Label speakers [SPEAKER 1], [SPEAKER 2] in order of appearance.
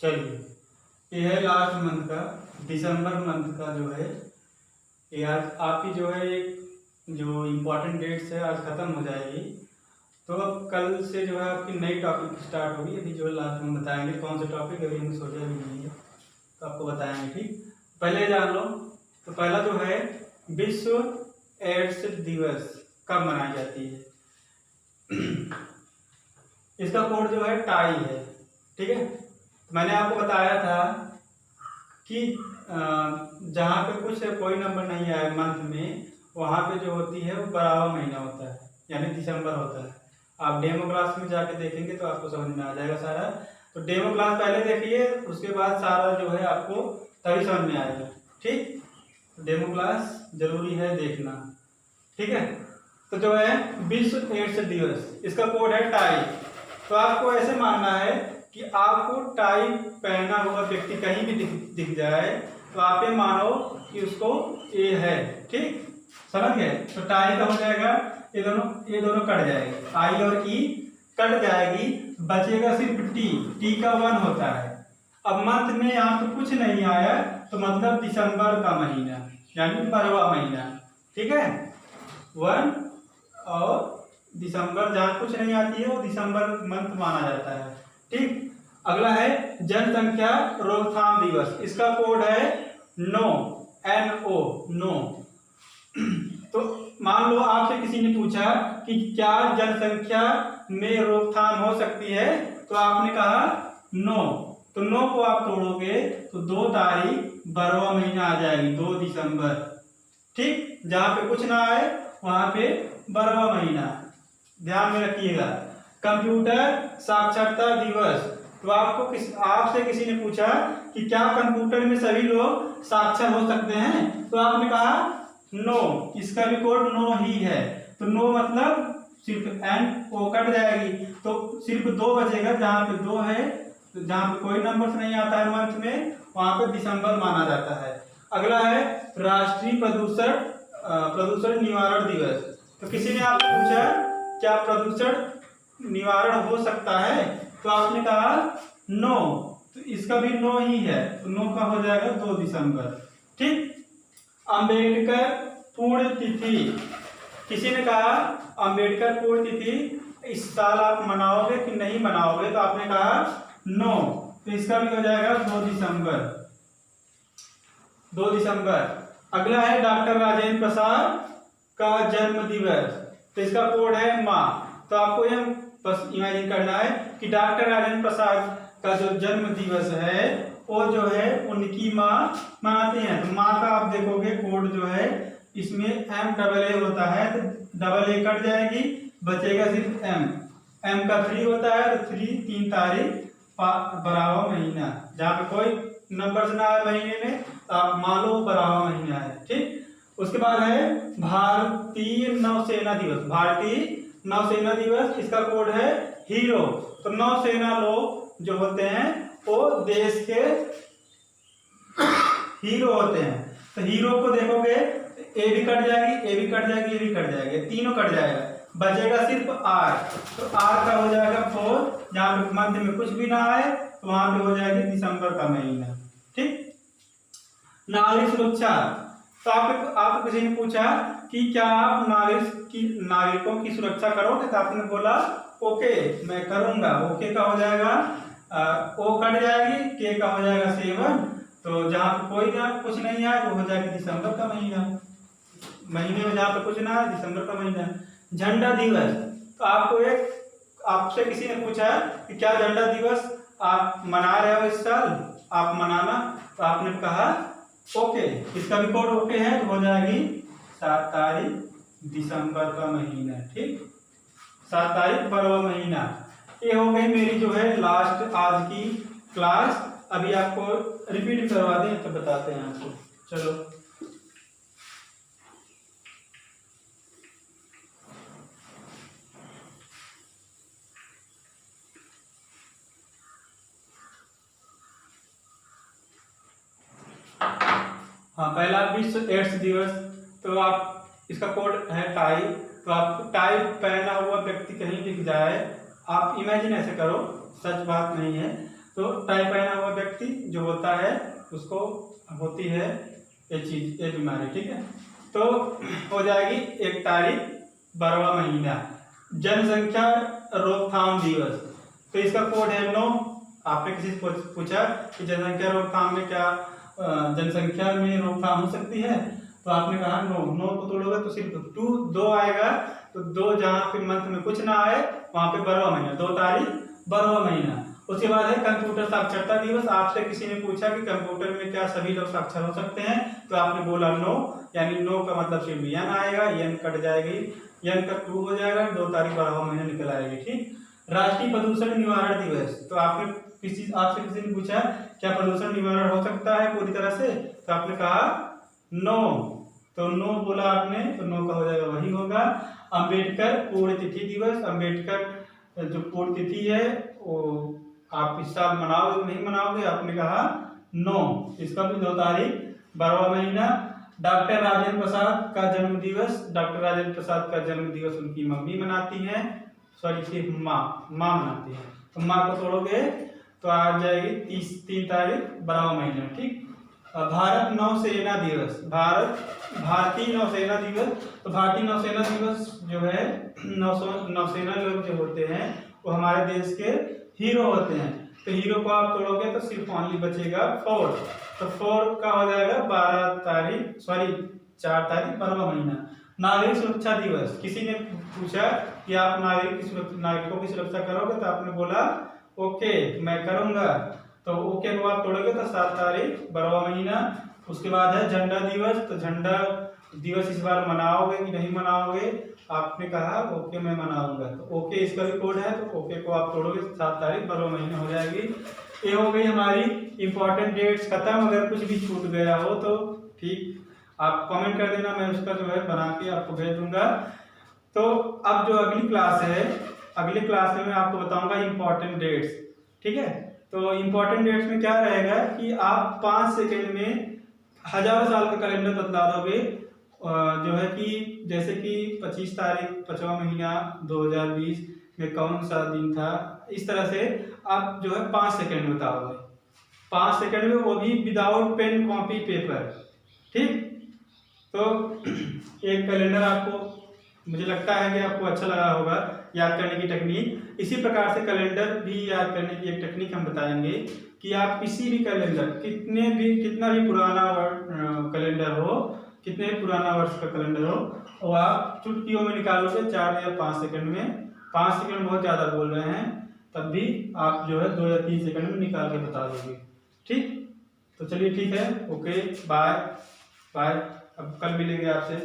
[SPEAKER 1] चलिए, ये है लास्ट मंथ का, दिसंबर मंथ का जो है ये आज आपकी जो है एक जो इम्पोर्टेंट डेट्स है आज ख़त्म हो जाएगी। तो अब कल से जो है आपकी नई टॉपिक स्टार्ट होगी। अभी जो है लास्ट में बताएंगे कौन सा टॉपिक, अभी हमने सोचा भी नहीं है तो आपको बताएंगे। ठीक, पहले जान लो। तो पहला जो है विश्व एड्स दिवस कब मनाई जाती है। इसका कोड जो है टाई है। ठीक है, मैंने आपको बताया था कि जहाँ पे कुछ कोई नंबर नहीं आया मंथ में, वहाँ पे जो होती है वो 12वां महीना होता है, यानी दिसंबर होता है। आप डेमो क्लास में जाके देखेंगे तो आपको समझ में आ जाएगा सारा। तो डेमो क्लास पहले देखिए, उसके बाद सारा जो है आपको तभी समझ में आएगा। ठीक, तो डेमो क्लास जरूरी है देखना। ठीक है, तो जो है विश्व एड्स दिवस, इसका कोड है टाई। तो आपको ऐसे मानना है कि आपको टाई पहना हुआ व्यक्ति कहीं भी दिख जाए तो आप ये मानो कि उसको ए है। ठीक, समझ गए। तो टाई का हो जाएगा, ये दोनों कट जाएंगे, आई और ई कट जाएगी, बचेगा सिर्फ टी। टी का 1 होता है। अब मंथ में यहाँ पे कुछ नहीं आया तो मतलब दिसंबर का महीना, यानी 12वां महीना। ठीक है, 1 और दिसंबर, जहाँ कुछ नहीं आती है वो दिसंबर मंथ माना जाता है। ठीक, अगला है जनसंख्या रोकथाम दिवस, इसका कोड है नो, NO, नो। तो मान लो आपसे किसी ने पूछा कि क्या जनसंख्या में रोकथाम हो सकती है, तो आपने कहा नो। तो नो को आप तोड़ोगे तो 2 तारीख 12वां महीना आ जाएगी, 2 दिसंबर। ठीक, जहां पे कुछ ना आए वहां पे 12वां महीना, ध्यान में रखिएगा। कंप्यूटर साक्षरता दिवस, तो आपसे किसी ने पूछा कि क्या कंप्यूटर में सभी लोग साक्षर हो सकते हैं, तो आपने कहा नो, इसका भी कोड नो ही है। तो नो मतलब सिर्फ एन ओ कट जाएगी, तो सिर्फ 2 बचेगा। जहां पे 2 है, तो जहां पे कोई नंबर नहीं आता है मंथ में, वहां पे दिसंबर माना जाता है। अगला है राष्ट्रीय प्रदूषण निवारण दिवस। तो किसी ने आपसे पूछा क्या प्रदूषण निवारण हो सकता है, तो आपने कहा नो, तो इसका भी नो ही है। तो नो का हो जाएगा 2 दिसंबर। ठीक, अंबेडकर पुण्यतिथि, किसी ने कहा अंबेडकर पुण्यतिथि इस साल आप मनाओगे कि नहीं मनाओगे, तो आपने कहा नो, तो इसका भी हो जाएगा 2 दिसंबर, 2 दिसंबर। अगला है डॉक्टर राजेंद्र प्रसाद का जन्म दिवस, तो इसका कोड है माँ। तो आपको यह बस इमेजिन करना है कि डॉक्टर राजेंद्र प्रसाद का जो जन्म दिवस है वो जो है उनकी माँ मनाते हैं। तो माँ का आप देखोगे कोड जो है इसमें MAA होता है, तो AA कट जाएगी, बचेगा सिर्फ M का 3 होता है, तो 3 तारीख 12वां महीना। जहाँ पे कोई नंबर ना आए महीने में तो आप मान लो 12वां महीना है। ठीक, उसके बाद है भारतीय नौसेना दिवस, भारतीय नौसेना दिवस, इसका कोड है हीरो। तो नौसेना लोग जो होते हैं वो देश के हीरो होते हैं। तो हीरो को देखोगे ए भी कट जाएगी, ए भी कट जाएगी, ए भी कट जाएगी, तीनों कट जाएगा, बचेगा सिर्फ आर। तो आर का हो जाएगा 4, जहाँ पे मंथ में कुछ भी ना आए तो वहां पे हो जाएगी दिसंबर का महीना। ठीक, नागरिक सुरक्षा, तो आपको किसी ने पूछा कि क्या आप नागरिकों की सुरक्षा करोगे, तो आपने बोला ओके मैं करूंगा। ओके का हो जाएगा ओ कट जाएगी, के का हो जाएगा 7, तो जहाँ पे कोई ना कुछ नहीं आए तो हो जाएगा दिसंबर का महीना। महीने में जहाँ पे कुछ ना है दिसंबर का महीना। झंडा दिवस, तो आपसे किसी ने पूछा कि क्या झंडा दिवस आप मना रहे हो इस साल, आप मनाना, तो आपने कहा ओके, इसका भी कोड ओके है, तो हो जाएगी 7 तारीख दिसंबर का महीना। ठीक, 7 तारीख 12वां महीना। ये हो गई मेरी जो है लास्ट आज की क्लास। अभी आपको रिपीट करवा दें तो बताते हैं आपको। चलो, हाँ, पहला विश्व एड्स दिवस, तो आप इसका कोड है टाई। तो आप टाई पहना हुआ व्यक्ति कहीं दिख जाए, आप इमेजिन ऐसे करो, सच बात नहीं है, तो टाई पहना हुआ व्यक्ति जो होता है उसको होती है ये चीज, ये बीमारी, ठीक है। तो हो जाएगी 1 तारीख 12वां महीना जनसंख्या रोकथाम दिवस। तो इसका कोड है 9। आपने किसी से पूछा कि जनसंख्या रोकथाम में क्या जनसंख्या में रोकथाम हो सकती है, तो आपने कहा 9। 9 को तोड़ोगे तो सिर्फ 2 आएगा, तो 2 जहाँ पे मंथ में कुछ ना आए वहाँ पे 12वां महीना, 2 तारीख 12वां महीना। उसके बाद है कंप्यूटर साक्षरता दिवस। आपसे किसी ने पूछा कि कंप्यूटर में क्या सभी लोग साक्षर हो सकते हैं, तो आपने बोला 9, यानी 9 का मतलब सिर्फ n आएगा, n कट जाएगी, n का 2 हो जाएगा, 2 तारीख 12वां महीना निकल आएगी, ठीक। राष्ट्रीय प्रदूषण निवारण दिवस। तो आपने आपसे किसी ने पूछा क्या प्रदूषण निवारण हो सकता है पूरी तरह से, तो आपने कहा 9, तो 9 बोला आपने, तो 9 का हो जाएगा वही होगा। अंबेडकर पुण्यतिथि दिवस। अंबेडकर जो पुण्यतिथि है वो आप इस साल मनाओगे नहीं मनाओगे, आपने कहा 9, इसका भी 2 तारीख 12वां महीना। डॉक्टर राजेंद्र प्रसाद का जन्म दिवस। डॉक्टर राजेंद्र प्रसाद का जन्म दिवस उनकी मम्मी मनाती हैं, सॉरी सिर्फ माँ मनाती है। तो माँ को तोड़ोगे तो आ जाएगी 3 तारीख 12वां महीना, ठीक। भारत नौसेना दिवस। भारतीय नौसेना दिवस। तो भारतीय नौसेना दिवस जो है, नौसेना लोग जो होते हैं वो हमारे देश के हीरो होते हैं। तो हीरो को आप तोड़ोगे तो सिर्फ ओनली बचेगा 4। तो 4 का हो जाएगा 4 तारीख 12वां महीना। नागरिक सुरक्षा दिवस। किसी ने पूछा कि आप नागरिकों की सुरक्षा करोगे, तो आपने बोला ओके मैं करूंगा, तो ओके को आप तोड़ोगे तो 7 तारीख 12वां महीना। उसके बाद है झंडा दिवस। तो झंडा दिवस इस बार मनाओगे कि नहीं मनाओगे, आपने कहा ओके मैं मनाऊंगा, तो ओके इसका भी कोड है, तो ओके को आप तोड़ोगे 7 तारीख 12वां महीना हो जाएगी। ये हो गई हमारी इंपॉर्टेंट डेट्स खत्म। अगर कुछ भी छूट गया हो तो ठीक आप कमेंट कर देना, मैं उसका जो है बना के आपको भेज दूंगा। तो अब जो अगली क्लास है, अगली क्लास में मैं आपको बताऊंगा इंपॉर्टेंट डेट्स, ठीक है। तो इंपॉर्टेंट डेट्स में क्या रहेगा कि आप 5 सेकेंड में हजारों साल का कैलेंडर बदला दोगे। जो है कि जैसे कि 25 तारीख 5वां महीना 2020 में कौन सा दिन था, इस तरह से आप जो है 5 सेकेंड में बताओगे। 5 सेकेंड में, वो भी विदाउट पेन कॉपी पेपर, ठीक। तो एक कैलेंडर आपको, मुझे लगता है कि आपको अच्छा लगा होगा याद करने की टेक्निक। इसी प्रकार से कैलेंडर भी याद करने की एक टेक्निक हम बताएंगे कि आप किसी भी कैलेंडर, कितना भी पुराना कैलेंडर हो, कितने भी पुराना वर्ष का कैलेंडर हो, वो आप चुटकियों में निकालोगे 4 या 5 सेकंड में। 5 सेकंड बहुत ज़्यादा बोल रहे हैं, तब भी आप जो है 2 या 3 सेकंड में निकाल के बता दोगे, ठीक। तो चलिए ठीक है, ओके बाय बाय। अब कल मिलेंगे आपसे।